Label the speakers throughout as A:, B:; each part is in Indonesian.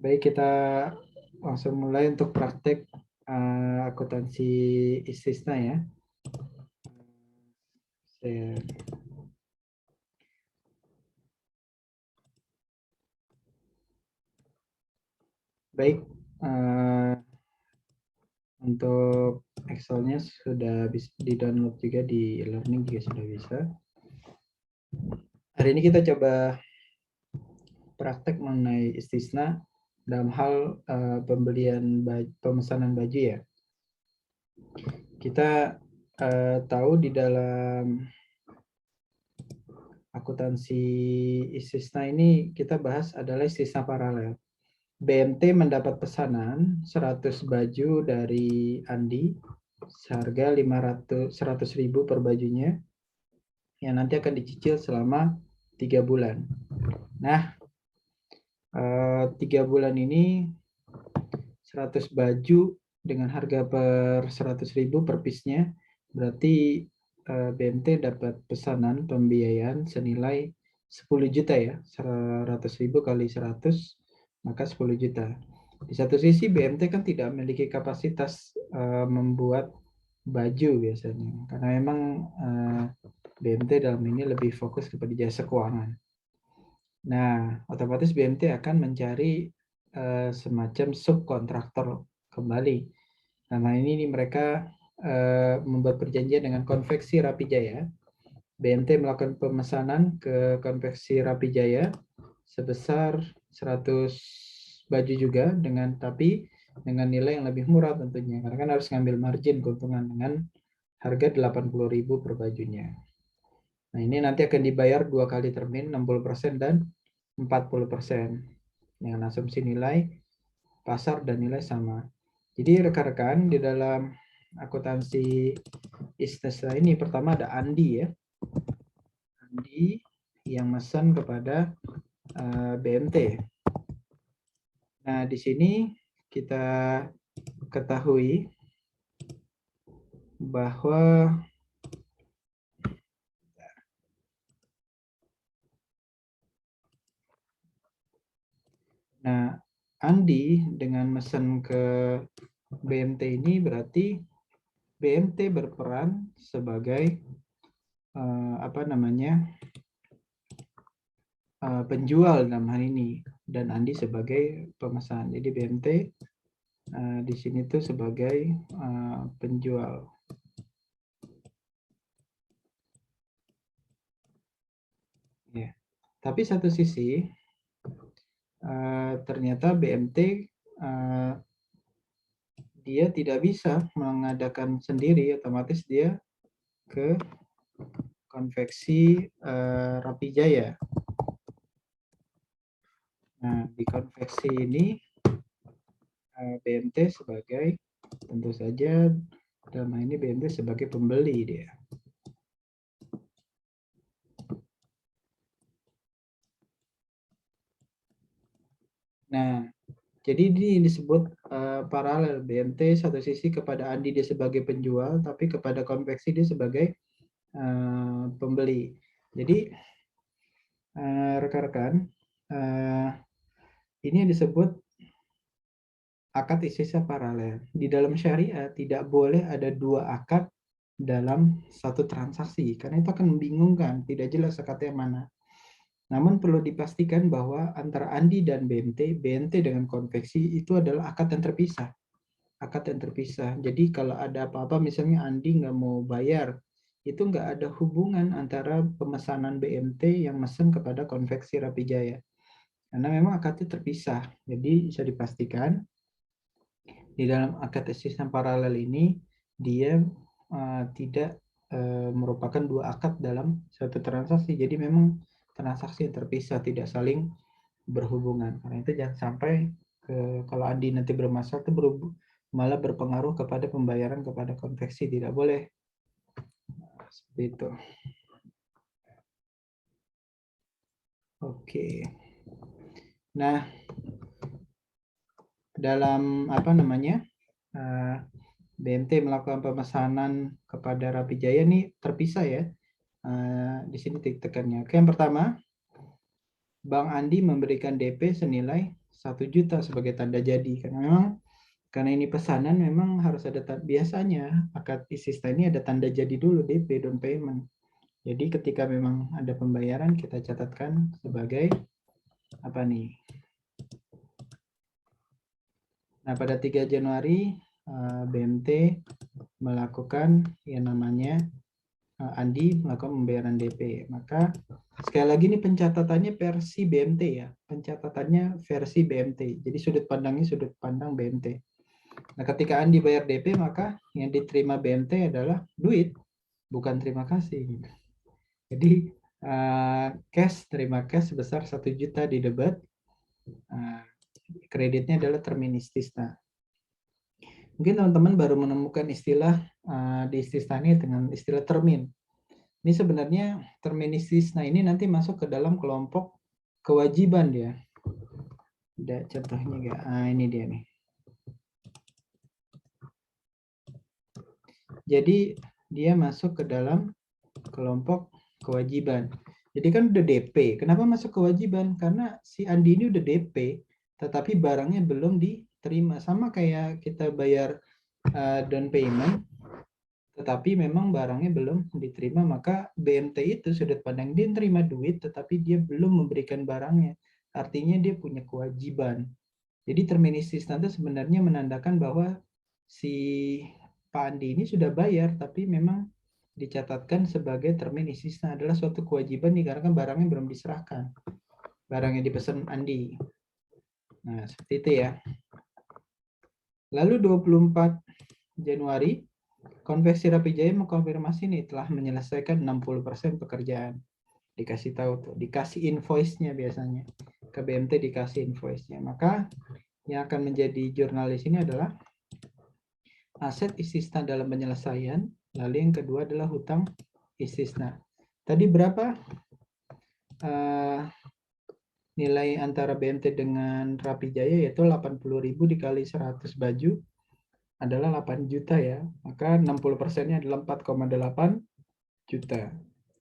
A: Baik, kita langsung mulai untuk praktek akuntansi istisna ya. Baik, untuk Excel-nya sudah bisa di-download juga di e-learning juga sudah bisa. Hari ini kita coba praktek mengenai istisna dalam hal pemesanan baju ya. Kita tahu di dalam akuntansi istisna ini kita bahas adalah istisna paralel. BMT mendapat pesanan 100 baju dari Andi seharga 100.000 per bajunya yang nanti akan dicicil selama 3 bulan. Nah, 3 bulan ini 100 baju dengan harga per 100.000 per piece-nya, berarti BMT dapat pesanan pembiayaan senilai 10 juta ya, 100.000 kali 100 maka 10 juta. Di satu sisi BMT kan tidak memiliki kapasitas membuat baju biasanya, karena memang BMT dalam ini lebih fokus kepada jasa keuangan. Nah, otomatis BMT akan mencari semacam subkontraktor kembali. Nah, ini mereka membuat perjanjian dengan Konveksi Rapi Jaya. BMT melakukan pemesanan ke Konveksi Rapi Jaya sebesar 100 baju juga tapi dengan nilai yang lebih murah tentunya, karena kan harus ngambil margin keuntungan dengan harga 80.000 per bajunya. Nah, ini nanti akan dibayar 2 kali termin, 60% dan 40%. Dengan asumsi nilai pasar dan nilai sama. Jadi rekan-rekan di dalam akuntansi istisna ini pertama ada Andi ya. Andi yang mesen kepada BMT. Nah, di sini kita ketahui bahwa Andi dengan mesen ke BMT ini berarti BMT berperan sebagai penjual dalam hal ini dan Andi sebagai pemesan. Jadi BMT di sini tuh sebagai penjual. Ya. Tapi satu sisi ternyata BMT dia tidak bisa mengadakan sendiri, otomatis dia ke Konveksi Rapi Jaya. Nah, di konveksi ini BMT sebagai, tentu saja dalam hal ini BMT sebagai pembeli dia. Nah, jadi ini disebut paralel. BMT satu sisi kepada Andi dia sebagai penjual, tapi kepada konveksi dia sebagai pembeli. Jadi rekan-rekan, ini yang disebut akad istisna paralel. Di dalam syariat tidak boleh ada dua akad dalam satu transaksi, karena itu akan membingungkan, tidak jelas akadnya mana. Namun perlu dipastikan bahwa antara Andi dan BMT dengan konveksi itu adalah akad yang terpisah. Akad yang terpisah. Jadi kalau ada apa-apa, misalnya Andi nggak mau bayar, itu nggak ada hubungan antara pemesanan BMT yang mesen kepada Konveksi Rapi Jaya. Karena memang akadnya terpisah. Jadi bisa dipastikan di dalam akad istisna paralel ini dia tidak merupakan dua akad dalam satu transaksi. Jadi memang transaksi yang terpisah, tidak saling berhubungan. Karena itu jangan sampai kalau Andi nanti bermasalah itu malah berpengaruh kepada pembayaran kepada konveksi, tidak boleh. Seperti itu. Oke. Nah, dalam BMT melakukan pemesanan kepada Rapi Jaya ini terpisah ya. Di sini titik tekannya. Oke, yang pertama, Bang Andi memberikan DP senilai 1 juta sebagai tanda jadi. Karena ini pesanan memang harus ada biasanya akad istisna ini ada tanda jadi dulu DP, down payment. Jadi ketika memang ada pembayaran kita catatkan sebagai apa nih? Nah, pada 3 Januari BMT melakukan yang namanya Andi melakukan pembayaran DP. Maka sekali lagi ini pencatatannya versi BMT ya. Pencatatannya versi BMT. Jadi sudut pandangnya sudut pandang BMT. Nah, ketika Andi bayar DP maka yang diterima BMT adalah duit, bukan terima kasih. Jadi terima cash sebesar 1 juta di debit. Kreditnya adalah termin istisna. Mungkin teman-teman baru menemukan istilah di istisna ini dengan istilah termin. Ini sebenarnya termin istisna ini nanti masuk ke dalam kelompok kewajiban dia. Ada contohnya nggak? Ini dia nih. Jadi dia masuk ke dalam kelompok kewajiban. Jadi kan udah DP. Kenapa masuk kewajiban? Karena si Andi ini udah DP, tetapi barangnya belum diterima. Sama kayak kita bayar down payment, tetapi memang barangnya belum diterima, maka BMT itu sudut pandang dia terima duit, tetapi dia belum memberikan barangnya. Artinya dia punya kewajiban. Jadi termin istisna itu sebenarnya menandakan bahwa si Pak Andi ini sudah bayar, tapi memang dicatatkan sebagai termin istisna adalah suatu kewajiban dikarenakan barangnya belum diserahkan. Barang yang dipesan Andi. Nah, seperti itu ya. Lalu 24 Januari, Konveksi Rapi Jaya mengkonfirmasi nih telah menyelesaikan 60% pekerjaan. Dikasih tahu tuh, dikasih invoice-nya biasanya. Ke BMT dikasih invoice-nya. Maka yang akan menjadi jurnalis ini adalah aset istisna dalam penyelesaian, lalu yang kedua adalah hutang istisna. Tadi berapa nilai antara BMT dengan Rapi Jaya, yaitu 80.000 dikali 100 baju adalah 8 juta ya. Maka 60%-nya adalah 4,8 juta.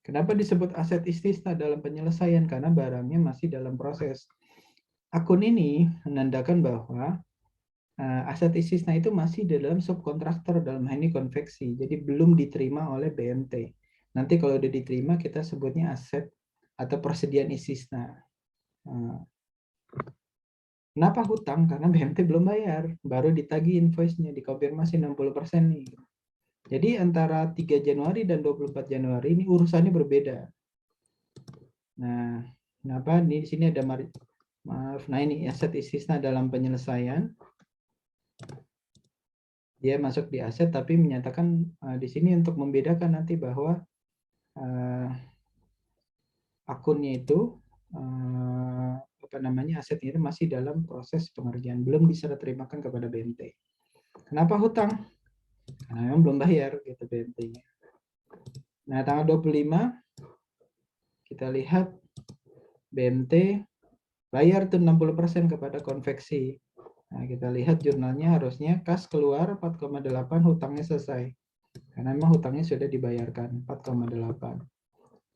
A: Kenapa disebut aset istisna dalam penyelesaian? Karena barangnya masih dalam proses. Akun ini menandakan bahwa aset istisna itu masih dalam subkontraktor, dalam hal ini konveksi. Jadi belum diterima oleh BMT. Nanti kalau udah diterima kita sebutnya aset atau persediaan istisna. Kenapa hutang? Karena BMT belum bayar. Baru ditagih invoice-nya, dikonfirmasi 60% nih. Jadi antara 3 Januari dan 24 Januari ini urusannya berbeda. Nah, kenapa di sini ada maaf. Nah, ini aset istisna dalam penyelesaian. Dia masuk di aset tapi menyatakan di sini untuk membedakan nanti bahwa akunnya itu aset itu masih dalam proses pengerjaan, belum diserah terimakan kepada BMT. Kenapa hutang? Karena memang belum bayar gitu BMT-nya. Nah, tanggal 25 kita lihat BMT bayar tuh 60% kepada konveksi. Nah, kita lihat jurnalnya harusnya kas keluar 4,8, hutangnya selesai. Karena memang hutangnya sudah dibayarkan 4,8.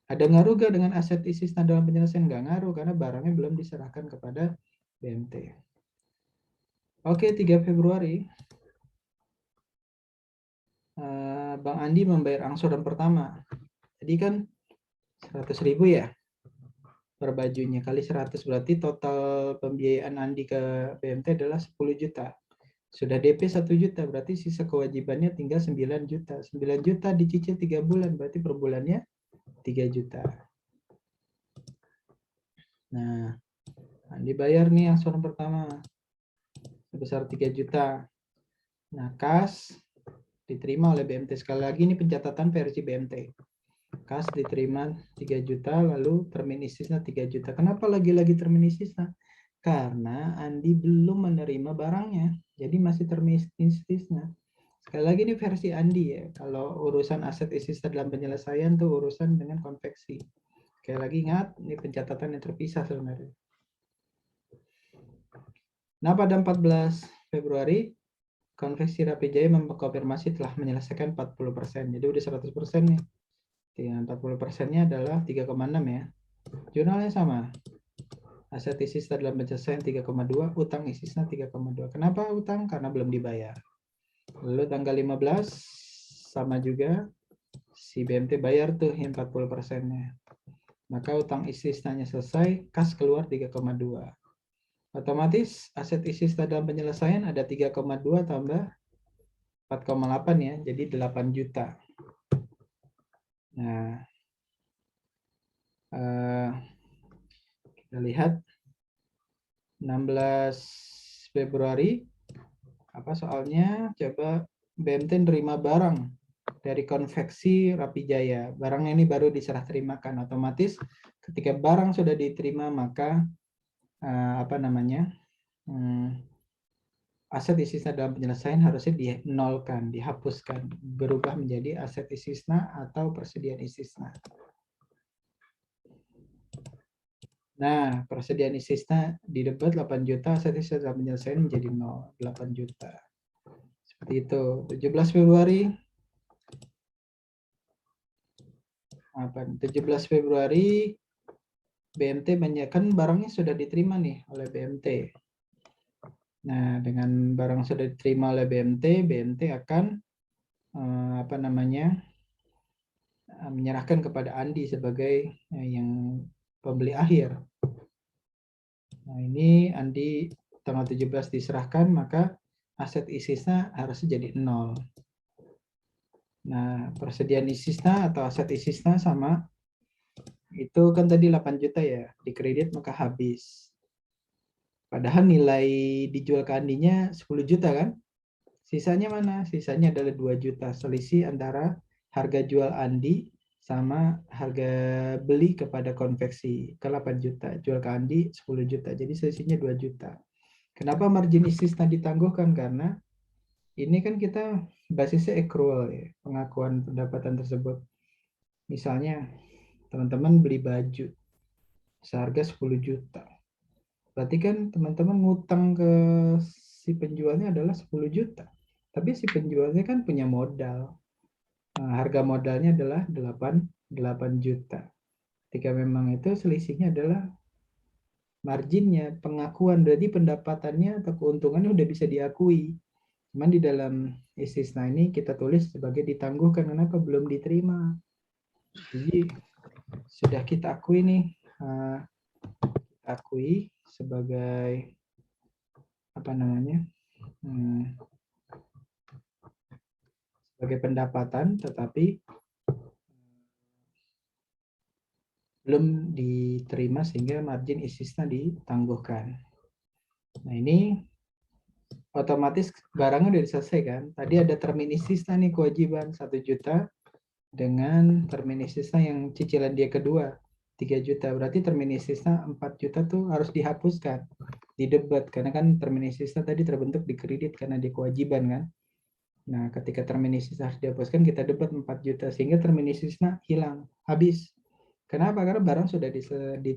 A: Ada ngaruh gak dengan aset istisna dalam penyelesaian? Nggak ngaruh karena barangnya belum diserahkan kepada BMT. Oke, 3 Februari. Bang Andi membayar angsuran pertama. Jadi kan 100.000 ya per bajunya kali 100, berarti total pembiayaan Andi ke BMT adalah 10 juta. Sudah DP 1 juta, berarti sisa kewajibannya tinggal 9 juta. 9 juta dicicil 3 bulan, berarti per bulannya 3 juta. Nah, Andi bayar nih angsuran pertama sebesar 3 juta. Nah, kas diterima oleh BMT. Sekali lagi ini pencatatan versi BMT. Kas diterima 3 juta, lalu termin istisna 3 juta. Kenapa lagi-lagi termin istisna? Karena Andi belum menerima barangnya. Jadi masih termin istisna. Sekali lagi ini versi Andi ya. Kalau urusan aset istisna dalam penyelesaian tuh urusan dengan konveksi. Sekali lagi ingat, ini pencatatan yang terpisah sebenarnya. Nah, pada 14 Februari, Konveksi Rapi Jaya mengkonfirmasi telah menyelesaikan 40%. Jadi udah 100% nih. 40%-nya adalah 3,6 ya. Jurnalnya sama. Aset istisna dalam penyelesaian 3,2, utang istisna 3,2. Kenapa utang? Karena belum dibayar. Lalu tanggal 15 sama juga si BMT bayar tuh yang 40%-nya. Maka utang istisnanya selesai, kas keluar 3,2. Otomatis aset istisna dalam penyelesaian ada 3,2 tambah 4,8 ya, jadi 8 juta. Nah, kita lihat 16 Februari apa soalnya, coba BMT nerima barang dari konveksi Rapi Jaya. Barangnya ini baru diserah terimakan. Otomatis ketika barang sudah diterima maka aset istisna dalam penyelesaian harusnya dinolkan, dihapuskan, berubah menjadi aset istisna atau persediaan istisna. Nah, persediaan istisna di debat 8 juta, aset istisna dalam penyelesaian menjadi 0, 8 juta. Seperti itu. 17 Februari 17 Februari BMT menyiapkan barangnya sudah diterima nih oleh BMT. Nah, dengan barang sudah diterima oleh BMT, BMT akan menyerahkan kepada Andi sebagai yang pembeli akhir. Nah, ini Andi tanggal 17 diserahkan, maka aset istisna harusnya jadi 0. Nah, persediaan istisna atau aset istisna sama itu kan tadi 8 juta ya, dikredit maka habis. Padahal nilai dijual ke Andinya 10 juta kan? Sisanya mana? Sisanya adalah 2 juta. Selisih antara harga jual Andi sama harga beli kepada konveksi ke 8 juta. Jual ke Andi 10 juta. Jadi selisihnya 2 juta. Kenapa margin istisna ditangguhkan? Karena ini kan kita basisnya accrual ya, pengakuan pendapatan tersebut. Misalnya teman-teman beli baju seharga 10 juta. Berarti kan teman-teman ngutang ke si penjualnya adalah 10 juta. Tapi si penjualnya kan punya modal. Nah, harga modalnya adalah 8 juta. Ketika memang itu selisihnya adalah marginnya, pengakuan. Berarti pendapatannya atau keuntungannya udah bisa diakui. Cuman di dalam istisna ini kita tulis sebagai ditangguhkan. Kenapa? Belum diterima. Jadi sudah kita akui nih. Akui sebagai sebagai pendapatan, tetapi belum diterima sehingga margin istisna ditangguhkan. Nah, ini otomatis barangnya udah diselesaikan. Tadi ada termin istisna nih, kewajiban 1 juta dengan termin istisna yang cicilan dia kedua 3 juta. Berarti termin istisna 4 juta tuh harus dihapuskan di debat, karena kan termin istisna tadi terbentuk di kredit karena di kewajiban kan. Nah, ketika termin istisna harus dihapuskan, kita debat 4 juta sehingga termin istisna hilang, habis. Kenapa? Karena barang sudah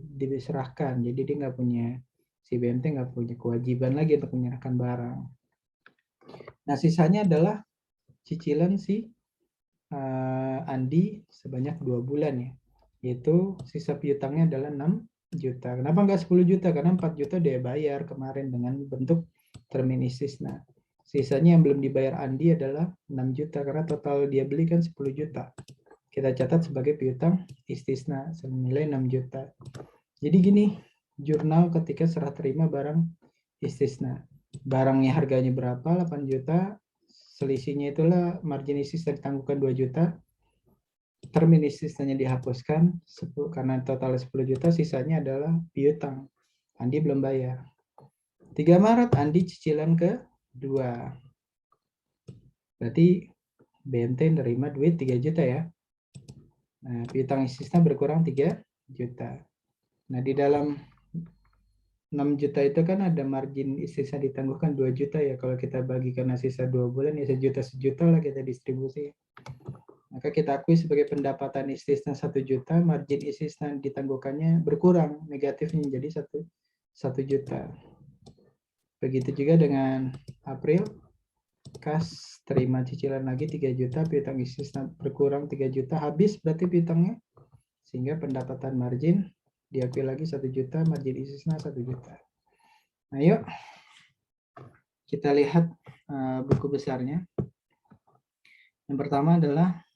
A: diserahkan, jadi dia nggak punya, si BMT nggak punya kewajiban lagi untuk menyerahkan barang. Nah, sisanya adalah cicilan si Andi sebanyak 2 bulan ya, yaitu sisa piutangnya adalah 6 juta. Kenapa nggak 10 juta? Karena 4 juta dia bayar kemarin dengan bentuk termin istisna. Sisanya yang belum dibayar Andi adalah 6 juta, karena total dia beli kan 10 juta. Kita catat sebagai piutang istisna senilai 6 juta. Jadi gini, jurnal ketika serah terima barang istisna. Barangnya harganya berapa? 8 juta. Selisihnya itulah margin istisna ditangguhkan 2 juta. Termin istisnanya dihapuskan karena total 10 juta, sisanya adalah piutang. Andi belum bayar. 3 Maret Andi cicilan ke-2. Berarti BMT nerima duit 3 juta ya. Nah, piutang istisna berkurang 3 juta. Nah, di dalam 6 juta itu kan ada margin istisna ditangguhkan 2 juta ya. Kalau kita bagi karena sisa 2 bulan ya sejuta lah kita distribusi. Maka kita akui sebagai pendapatan istisna 1 juta, margin istisna ditangguhkannya berkurang, negatifnya jadi 1 juta. Begitu juga dengan April, kas terima cicilan lagi 3 juta, piutang istisna berkurang 3 juta, habis berarti piutangnya, sehingga pendapatan margin diakui lagi 1 juta, margin istisna 1 juta. Nah, yuk kita lihat buku besarnya. Yang pertama adalah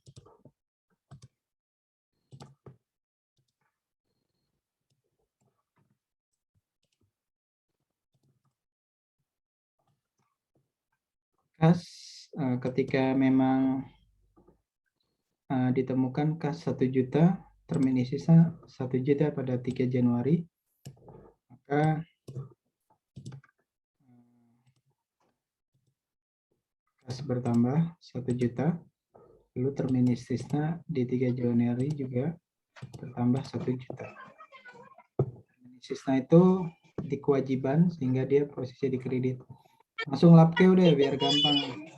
A: kas ketika memang ditemukan kas 1 juta, termin sisa 1 juta pada 3 Januari, maka kas bertambah 1 juta, lalu termin istisna di 3 Januari juga bertambah 1 juta. Termin istisna itu di kewajiban sehingga dia posisi di kredit. Langsung lapke udah biar gampang.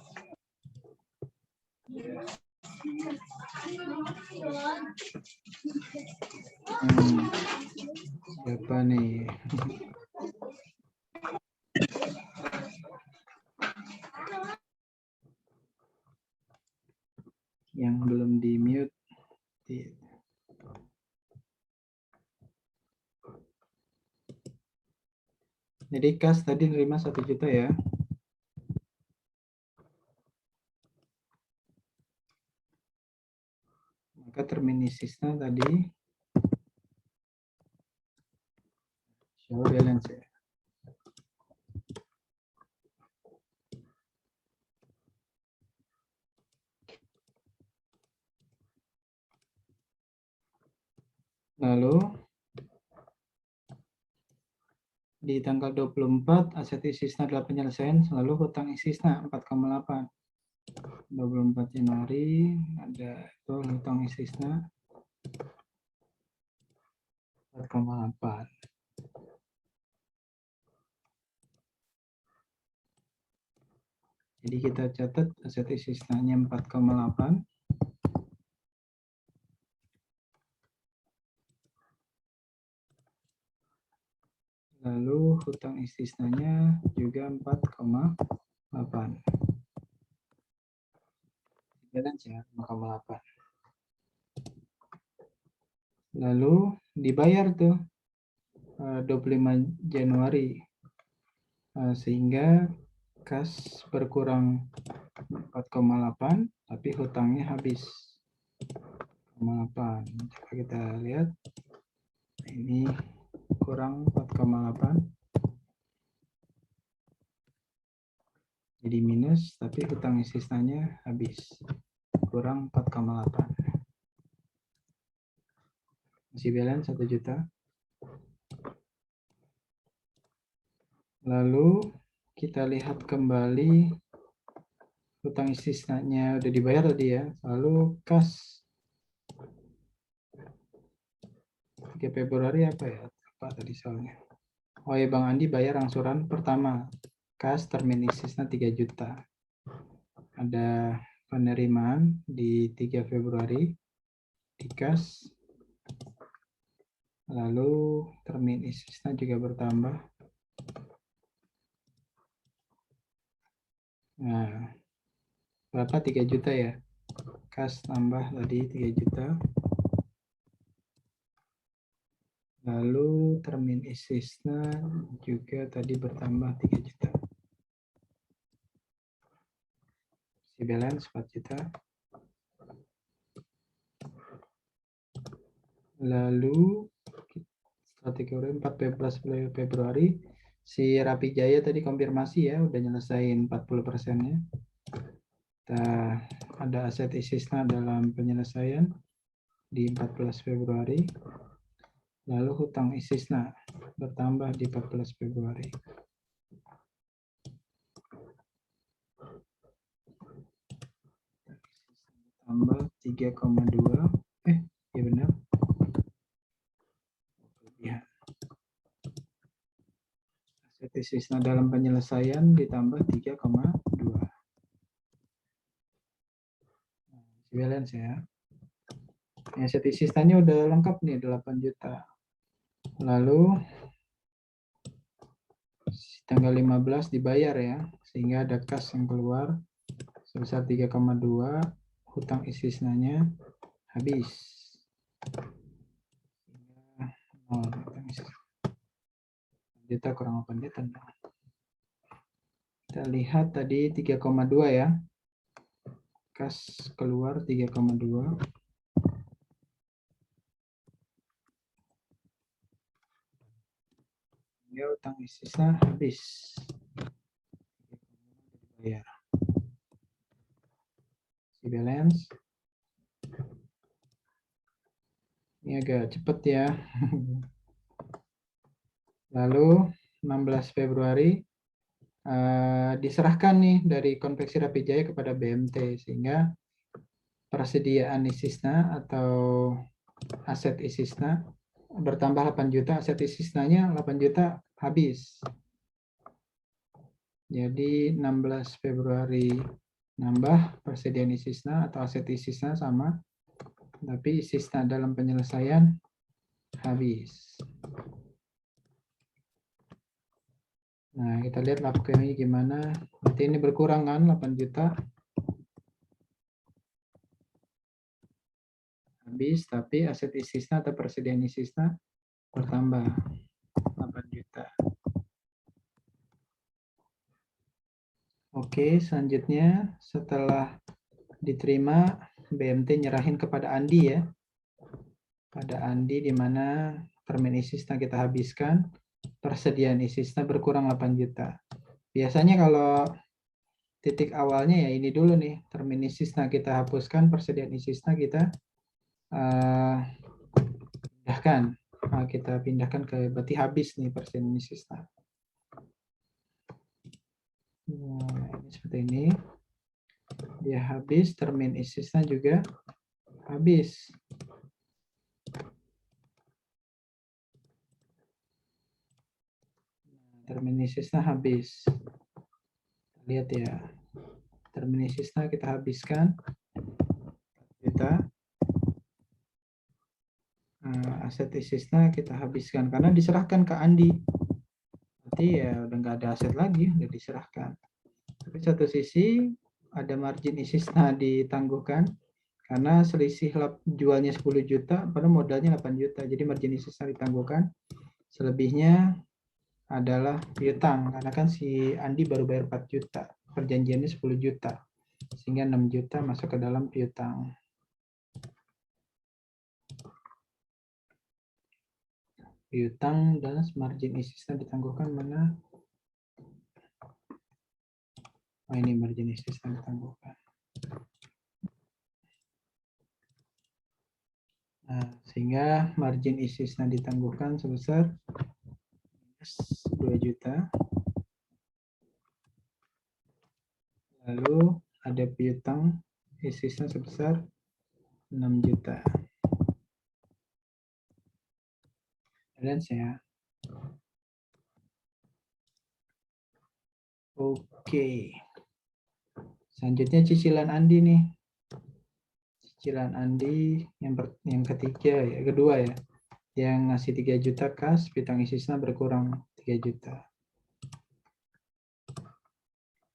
A: Siapa nih? Yang belum di mute. Jadi kas tadi nerima 1 juta ya. Maka termin istisna tadi show balance ya. Lalu di tanggal 24 aset istisna adalah penyelesaian, selalu hutang istisna 4,8. 24 Januari ada itu hutang istisna 4,8. Jadi kita catat aset istisnanya 4,8. Lalu hutang istisnanya juga 4,8. Balance ya 4,8. Lalu dibayar tuh 25 Januari. Sehingga kas berkurang 4,8 tapi hutangnya habis 4,8. Coba kita lihat. Ini kurang 4,8. Jadi minus, tapi hutang istisnanya habis. Kurang 4,8. Masih balance 1 juta. Lalu kita lihat kembali hutang istisnanya udah dibayar tadi ya. Lalu kas 3 Februari apa ya? Apa tadi soalnya? Oh ya, Bang Andi bayar angsuran pertama. Kas termin istisna 3 juta. Ada penerimaan di 3 Februari di kas. Lalu termin istisna juga bertambah. Nah, berapa? 3 juta ya. Kas tambah tadi 3 juta. Lalu termin istisna juga tadi bertambah 3 juta. Si balance 4 juta. Lalu strategi 14 Februari si Rapi Jaya tadi konfirmasi ya udah nyelesain 40%-nya. Kita ada aset istisna dalam penyelesaian di 14 Februari. Lalu hutang istisna bertambah di 14 Februari. Tambah 3,2. Ya benar. Ya. Aset istisna dalam penyelesaian ditambah 3,2. Balance ya. Aset istisnanya udah lengkap nih 8 juta. Lalu tanggal 15 dibayar ya, sehingga ada kas yang keluar sebesar 3,2, hutang istisnanya habis. Oh, juta kurang 8 juta. Kita lihat tadi 3,2 ya. Kas keluar 3,2. Ya, utang istisna habis. Bayar. Si balance. Ini agak cepat ya. Lalu 16 Februari diserahkan nih dari Konveksi Rapi Jaya kepada BMT, sehingga persediaan istisna atau aset istisna bertambah 8 juta, aset istisnanya 8 juta habis. Jadi 16 Februari nambah persediaan istisna atau aset istisna sama, tapi istisna dalam penyelesaian habis. Nah, kita lihat lapkemnya gimana. Berarti ini berkurang kan 8 juta. Habis, tapi aset istisna atau persediaan istisna bertambah 8 juta. Oke, selanjutnya setelah diterima, BMT nyerahin kepada Andi ya. Pada Andi di mana termin istisna kita habiskan, persediaan istisna berkurang 8 juta. Biasanya kalau titik awalnya ya ini dulu nih, termin istisna kita hapuskan, persediaan istisna kita pindahkan. Kita pindahkan ke, berarti habis nih persediaan istisna. Nah, ini seperti ini. Dia habis, termin istisna juga habis. Termin istisna habis. Lihat ya. Termin istisna kita habiskan. Kita aset istisna kita habiskan karena diserahkan ke Andi. Berarti ya udah nggak ada aset lagi, udah diserahkan. Tapi satu sisi ada margin istisna ditangguhkan karena selisih jualnya 10 juta pada modalnya 8 juta. Jadi margin istisna ditangguhkan. Selebihnya adalah piutang karena kan si Andi baru bayar 4 juta, perjanjiannya 10 juta, sehingga 6 juta masuk ke dalam piutang. Piutang dan margin istisna ditangguhkan mana? Oh, ini margin istisna ditangguhkan. Nah, sehingga margin istisna ditangguhkan sebesar 2 juta. Lalu ada piutang istisna sebesar 6 juta. Balance ya. Oke. Selanjutnya cicilan Andi nih. Cicilan Andi yang ketiga ya, kedua ya. Yang ngasih 3 juta kas, piutang istisna berkurang 3 juta.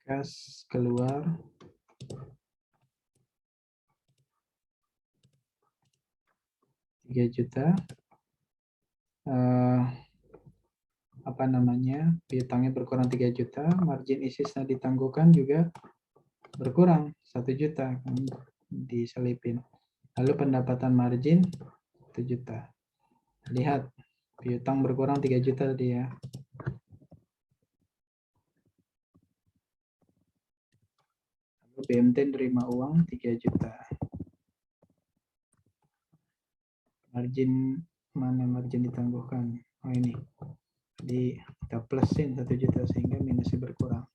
A: Kas keluar 3 juta. Apa namanya, piutangnya berkurang 3 juta, margin istisna ditangguhkan juga berkurang 1 juta kan, diselipin. Lalu pendapatan margin 1 juta. Lihat, piutang berkurang 3 juta tadi ya. Lalu BMT nerima uang 3 juta. Margin, mana margin ditangguhkan? Oh ini. Jadi kita plusin 1 juta sehingga minusnya berkurang.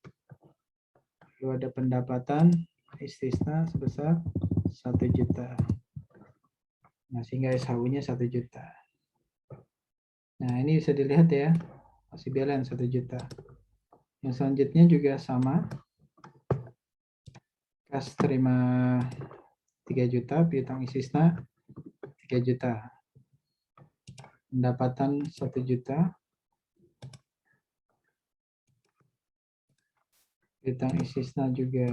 A: Lalu ada pendapatan istisna sebesar 1 juta. Nah, sehingga SHU-nya 1 juta. Nah, ini bisa dilihat ya. Masih balance 1 juta. Yang selanjutnya juga sama. Kas terima 3 juta, piutang istisna 3 juta. Pendapatan 1 juta. Piutang istisna juga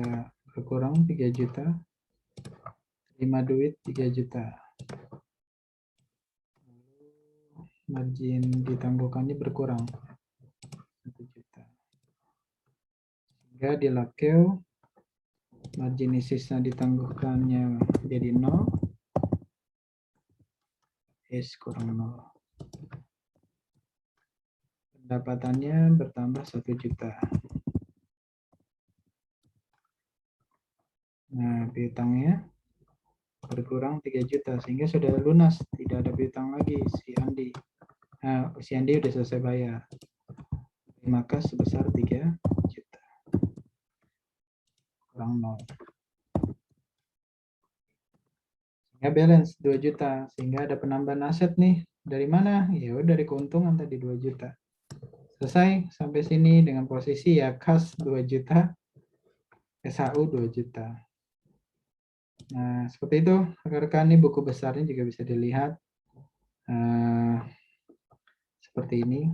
A: berkurang 3 juta. Terima duit 3 juta. margin ditangguhkannya berkurang 1 juta. Sehingga di Lakeu margin sisa ditangguhkannya jadi 0, S kurang 0. Pendapatannya bertambah 1 juta. Nah, piutangnya berkurang 3 juta sehingga sudah lunas, tidak ada piutang lagi si Andi. Nah, si Andi udah selesai bayar. Maka sebesar 3 juta. Kurang 0. Sehingga balance 2 juta, sehingga ada penambahan aset nih. Dari mana? Ya udah dari keuntungan tadi 2 juta. Selesai sampai sini dengan posisi ya kas 2 juta, SHU 2 juta. Nah, seperti itu rekan-rekan, ini buku besarnya juga bisa dilihat. Seperti ini.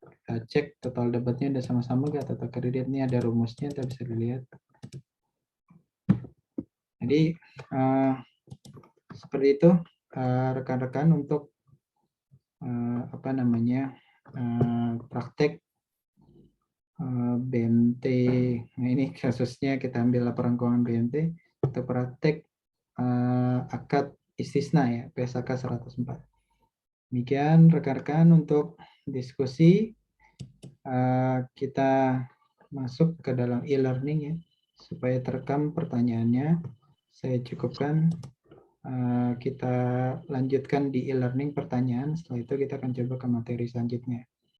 A: Kita cek total debitnya udah sama-sama gak, total kredit ini ada rumusnya, kita bisa dilihat. Jadi seperti itu rekan-rekan untuk praktek BMT. Nah, ini kasusnya kita ambil laporan keuangan BMT untuk praktek akad istisna ya, PSAK 104. Demikian rekan-rekan untuk diskusi. Kita masuk ke dalam e-learning ya, supaya terekam pertanyaannya. Saya cukupkan. Kita lanjutkan di e-learning pertanyaan. Setelah itu kita akan coba ke materi selanjutnya.